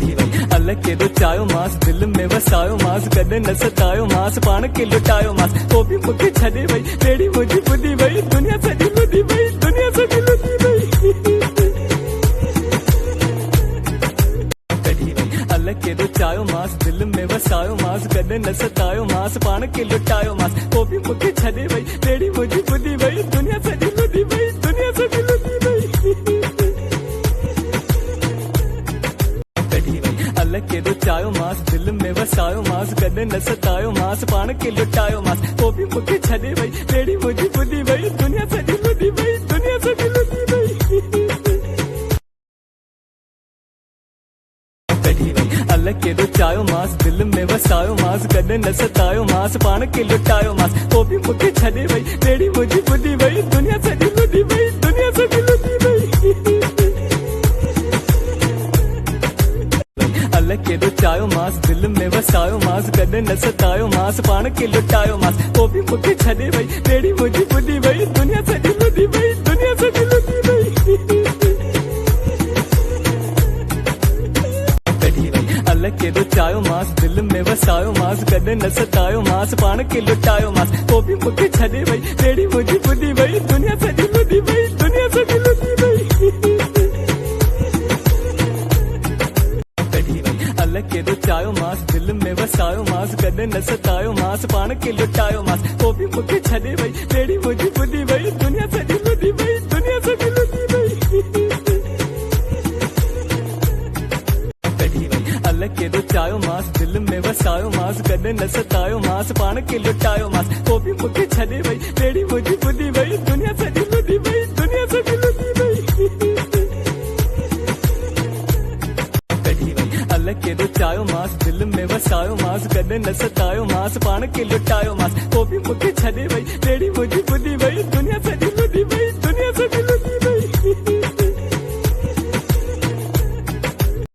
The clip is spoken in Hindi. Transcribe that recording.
अलग के दो चायो मास दिल में वसायो मास कदे न सतायो मास पाण के लुटायो मास वो भी मुझे छदे भाई तेरी मुझी बुद्धि भाई दुनिया सजी लुटी भाई दुनिया सजी लुटी भाई अलग के दो चायो मास दिल में वसायो मास कदे न सतायो मास पाण के लुटायो मास वो भी मुझे छदे भाई तेरी मुझी बुद्धि भाई दुनिया सजी लुटी भाई दुनिया सजी लुटी भाई अलग के दो चायो मास दिल में वसायो मास कदे न सतायो मास पाण के लुटायो मास वो भी मुझे छदे भाई तेरी मुझी बुद्धि भाई दुनिया सजी लुटी भाई दुनिया सजी लुटी भाई अलग के दो चायो मास दिल में वसायो मास कदे न सतायो मास पाण के लुटायो मास वो भी मुझे छदे भाई तेरी मुझी बुद्धि भाई दुनिया सजी लुटी भाई दुनिया सजी लुटी भाई अलग के दो चायो मास दिल में वसायो मास कदे न सतायो मास पाण के लुटायो मास वो भी मुझे छदे भाई तेरी मुझी बुद्धि भाई दुनिया सजी लुटी भाई दुनिया सजी लुटी भाई अलग के दो चायो मास दिल में वसायो मास कदे न सतायो मास पाण के लुटायो मास वो भी मुझे छदे भाई तेरी मुझी बुद्धि भाई दुनिया सजी लुटी भाई दुनिया सजी लुटी भाई अलग के दो चायो मास दिल में वसायो मास कदे न सतायो मास पाण के लुटायो मास वो भी मुझे छदे भाई तेरी मुझी बुद्धि भाई दुनिया सजी लुटी भाई दुनिया सजी लुटी भाई अलग के दो चायो मास दिल में वसायो मास कदे न सतायो मास पाण के लुटायो मास वो भी मुझे छदे भाई तेरी मुझी बुद्धि भाई दुनिया सजी लुटी भाई दुनिया सजी लुटी भाई अलग के दो चायो मास दिल में वसायो मास कदे न सतायो मास पाण के लुटायो मास वो भी मुझे छदे भाई तेरी मुझी बुद्धि भाई